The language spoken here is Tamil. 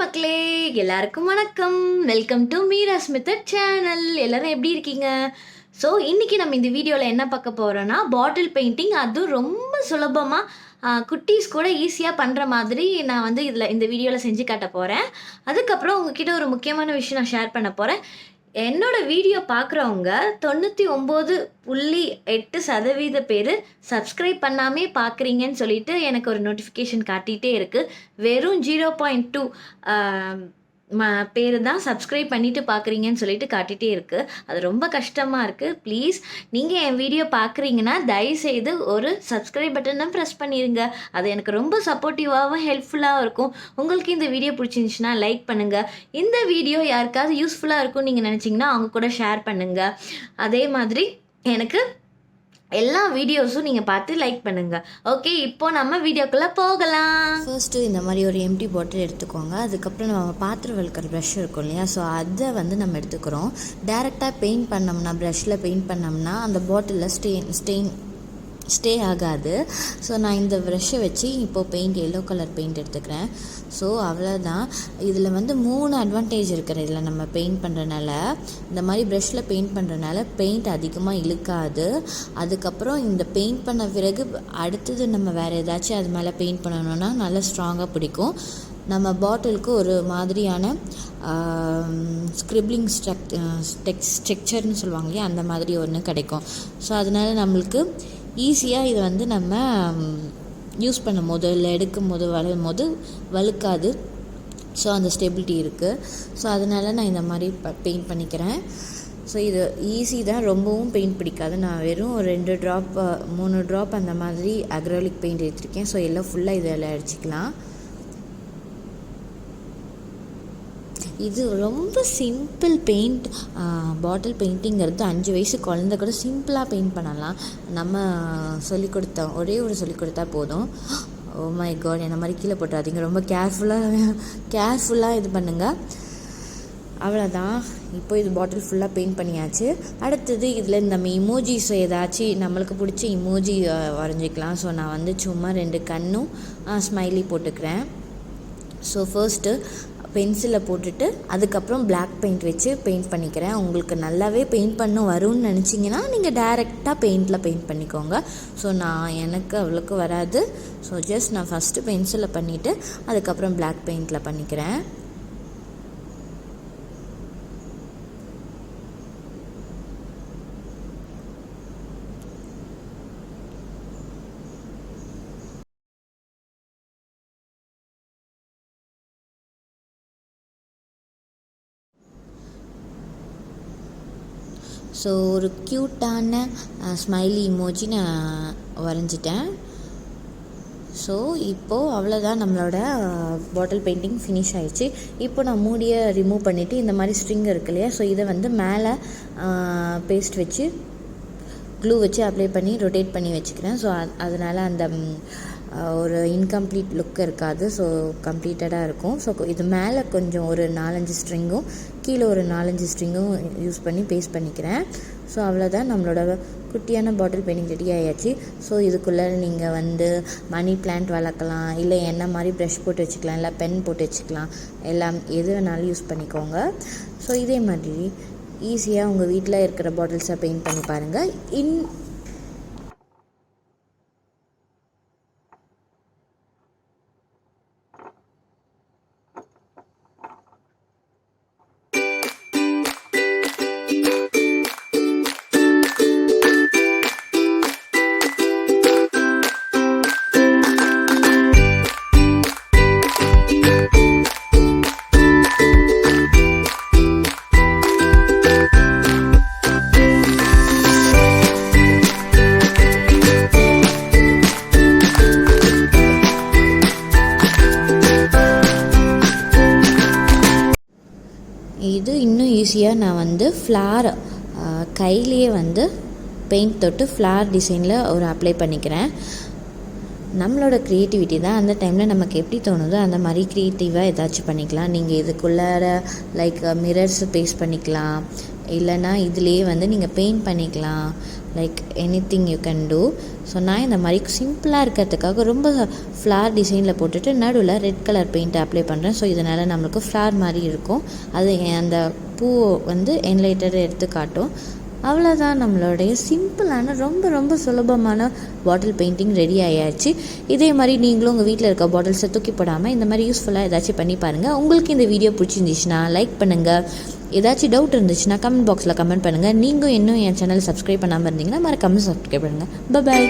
மக்களே, எல்லாருக்கும் வணக்கம். Welcome to Meera's method channel. எல்லாரும் எப்படி இருக்கீங்க? ஸோ இன்னைக்கு நம்ம இந்த வீடியோவில் என்ன பார்க்க போகிறோன்னா, பாட்டில் பெயிண்டிங். அதுவும் ரொம்ப சுலபமாக குட்டீஸ் கூட ஈஸியாக பண்ணுற மாதிரி நான் வந்து இந்த வீடியோவில் செஞ்சு காட்ட போகிறேன். அதுக்கப்புறம் உங்ககிட்ட ஒரு முக்கியமான விஷயம் நான் ஷேர் பண்ண போகிறேன். என்னோட வீடியோ பார்க்குறவங்க 99.8% பேர் சப்ஸ்கிரைப் பண்ணாமே பார்க்குறீங்கன்னு சொல்லிட்டு எனக்கு ஒரு நோட்டிஃபிகேஷன் காட்டிகிட்டே இருக்குது. வெறும் 0.2 பேர் தான் சப்ஸ்கிரைப் பண்ணிவிட்டு பார்க்குறீங்கன்னு சொல்லிட்டு காட்டிகிட்டே இருக்குது. அது ரொம்ப கஷ்டமாக இருக்குது. ப்ளீஸ் நீங்கள் என் வீடியோ பார்க்குறீங்கன்னா தயவுசெய்து ஒரு சப்ஸ்கிரைப் பட்டனை ப்ரெஸ் பண்ணிடுங்க. அது எனக்கு ரொம்ப சப்போர்ட்டிவாகவும் ஹெல்ப்ஃபுல்லாகவும் இருக்கும். உங்களுக்கு இந்த வீடியோ பிடிச்சிருந்துச்சுன்னா லைக் பண்ணுங்கள். இந்த வீடியோ யாருக்காவது யூஸ்ஃபுல்லாக இருக்கும்னு நீங்கள் நினச்சிங்கன்னா அவங்க கூட ஷேர் பண்ணுங்கள். அதே மாதிரி எனக்கு எல்லா வீடியோஸும் நீங்கள் பார்த்து லைக் பண்ணுங்கள். ஓகே, இப்போ நம்ம வீடியோக்குள்ளே போகலாம். ஃபர்ஸ்ட்டு இந்த மாதிரி ஒரு எம்டி பாட்டில் எடுத்துக்கோங்க. அதுக்கப்புறம் நம்ம பாத்திரம் வளர்க்குற ப்ரஷ் இருக்கும் இல்லையா, ஸோ அதை வந்து நம்ம எடுத்துக்கிறோம். டேரெக்டாக பெயிண்ட் பண்ணோம்னா, ப்ரஷில் பெயிண்ட் பண்ணோம்னா அந்த பாட்டிலில் ஸ்டே ஆகாது. ஸோ நான் இந்த ப்ரஷ்ஷை வச்சு இப்போது பெயிண்ட் எல்லோ கலர் பெயிண்ட் எடுத்துக்கிறேன். ஸோ அவ்வளோதான். இதில் வந்து 3 அட்வான்டேஜ் இருக்குது. இதில் நம்ம பெயிண்ட் பண்ணுறனால, இந்த மாதிரி ப்ரஷ்ஷில் பெயிண்ட் பண்ணுறனால பெயிண்ட் அதிகமாக இழுக்காது. அதுக்கப்புறம் இந்த பெயிண்ட் பண்ண பிறகு அடுத்தது நம்ம வேறு ஏதாச்சும் அது மேலே பெயிண்ட் பண்ணணுன்னா நல்லா ஸ்ட்ராங்காக பிடிக்கும். நம்ம பாட்டிலுக்கு ஒரு மாதிரியான ஸ்க்ரிப்ளிங் ஸ்ட்ரக்சர்னு சொல்லுவாங்க இல்லையா, அந்த மாதிரி ஒன்று கிடைக்கும். ஸோ அதனால் நம்மளுக்கு ஈஸியாக இதை வந்து நம்ம யூஸ் பண்ணும் போது இல்லை எடுக்கும் போது வழுக்காது. ஸோ அந்த ஸ்டெபிலிட்டி இருக்குது. ஸோ அதனால் நான் இந்த மாதிரி பெயிண்ட் பண்ணிக்கிறேன். ஸோ இது ஈஸி தான், ரொம்பவும் பெயிண்ட் பிடிக்காது. நான் வெறும் ஒரு 2 ட்ராப் 3 ட்ராப் அந்த மாதிரி அக்ரிலிக் பெயிண்ட் எடுத்திருக்கேன். ஸோ எல்லாம் ஃபுல்லாக இதில் அடிச்சிக்கலாம். இது ரொம்ப சிம்பிள் பெயிண்ட். பாட்டில் பெயிண்டிங்கிறது 5 வயசு குழந்தை கூட சிம்பிளாக பெயிண்ட் பண்ணலாம். நம்ம சொல்லிக் கொடுத்தா போதும். ஓ மை காட், என்ன மாதிரி கீழே போட்டுறாதீங்க. ரொம்ப கேர்ஃபுல்லாக இது பண்ணுங்கள். அவ்வளோதான். இப்போ இது பாட்டில் ஃபுல்லாக பெயிண்ட் பண்ணியாச்சு. அடுத்தது இதில் இந்த இமோஜிஸ் ஏதாச்சும் நம்மளுக்கு பிடிச்ச இமோஜி வரைஞ்சிக்கலாம். ஸோ நான் வந்து சும்மா 2 கண்ணும் ஸ்மைலி போட்டுக்கிறேன். ஸோ ஃபர்ஸ்ட்டு பென்சிலை போட்டுட்டு அதுக்கப்புறம் பிளாக் பெயிண்ட் வச்சு பெயிண்ட் பண்ணிக்கிறேன். உங்களுக்கு நல்லாவே பெயிண்ட் பண்ண வரும்னு நினச்சிங்கன்னா நீங்கள் டைரெக்டாக பெயிண்டில் பெயிண்ட் பண்ணிக்கோங்க. ஸோ எனக்கு அவ்வளோக்கு வராது. ஸோ ஜஸ்ட் நான் ஃபஸ்ட்டு பென்சிலை பண்ணிவிட்டு அதுக்கப்புறம் பிளாக் பெயிண்டில் பண்ணிக்கிறேன். ஸோ ஒரு க்யூட்டான ஸ்மைலி இமோஜி நான் வரைஞ்சிட்டேன். ஸோ இப்போது அவ்வளோதான், நம்மளோட பாட்டில் பெயிண்டிங் ஃபினிஷ் ஆகிடுச்சு. இப்போ நான் மூடியை ரிமூவ் பண்ணிவிட்டு இந்த மாதிரி ஸ்ட்ரிங் இருக்கு இல்லையா, ஸோ இதை வந்து மேலே பேஸ்ட் வச்சு க்ளூ வச்சு அப்ளை பண்ணி ரொட்டேட் பண்ணி வச்சுக்கிறேன். ஸோ அதனால் அந்த ஒரு இன்கம்ப்ளீட் லுக் இருக்காது. ஸோ கம்ப்ளீட்டடாக இருக்கும். ஸோ இது மேலே கொஞ்சம் ஒரு 4-5 ஸ்ட்ரிங்கும் கீழே ஒரு 4-5 ஸ்ட்ரிங்கும் யூஸ் பண்ணி பேஸ்ட் பண்ணிக்கிறேன். ஸோ அவ்வளோதான், நம்மளோட குட்டியான பாட்டில் பெயிண்டிங் ரெடி ஆகியாச்சு. ஸோ இதுக்குள்ளே நீங்கள் வந்து மணி பிளான்ட் வளர்க்கலாம், இல்லை என்ன மாதிரி ப்ரஷ் போட்டு வச்சுக்கலாம், இல்லை பென் போட்டு வச்சுக்கலாம். எல்லாம் எது வேணாலும் யூஸ் பண்ணிக்கோங்க. ஸோ இதே மாதிரி ஈஸியாக உங்கள் வீட்டில் இருக்கிற பாட்டில்ஸை பெயிண்ட் பண்ணி பாருங்கள். இது இன்னும் ஈஸியாக நான் வந்து ஃப்ளார் கையிலேயே வந்து பெயிண்ட் தொட்டு ஃப்ளார் டிசைனில் ஒரு அப்ளை பண்ணிக்கிறேன். நம்மளோட க்ரியேட்டிவிட்டி தான். அந்த டைமில் நமக்கு எப்படி தோணுதோ அந்த மாதிரி க்ரியேட்டிவாக ஏதாச்சும் பண்ணிக்கலாம். நீங்கள் இதுக்குள்ளார லைக் மிரர்ஸ் பேஸ்ட் பண்ணிக்கலாம், இல்லைனா இதுலேயே வந்து நீங்கள் பெயிண்ட் பண்ணிக்கலாம். Like anything you can do. So நான் இந்த மாதிரி சிம்பிளாக இருக்கிறதுக்காக ரொம்ப ஃப்ளார் டிசைனில் போட்டுட்டு நடுவில் ரெட் கலர் பெயிண்ட் அப்ளை பண்ணுறேன். ஸோ இதனால் நம்மளுக்கு ஃப்ளார் மாதிரி இருக்கும். அது அந்த பூ வந்து என்லைட்டட் எடுத்து காட்டும். அவ்வளோதான், நம்மளுடைய சிம்பிளான ரொம்ப ரொம்ப சுலபமான பாட்டில் பெயிண்டிங் ரெடி ஆயாச்சு. இதே மாதிரி நீங்களும் உங்கள் வீட்டில் இருக்க பாட்டில்ஸை தூக்கி போடாமல் இந்த மாதிரி யூஸ்ஃபுல்லாக ஏதாச்சும் பண்ணி பாருங்கள். உங்களுக்கு இந்த வீடியோ பிடிச்சிருந்துச்சுன்னா லைக் பண்ணுங்கள். ஏதாச்சும் டவுட் இருந்துச்சுன்னா கமெண்ட் பாக்ஸில் கமெண்ட் பண்ணுங்கள். நீங்கள் இன்னும் என் சேனல் சப்ஸ்கிரைப் பண்ணாமல் இருந்தீங்கன்னா மறக்காமல் சப்ஸ்கிரைப் பண்ணுங்கள். பாய்.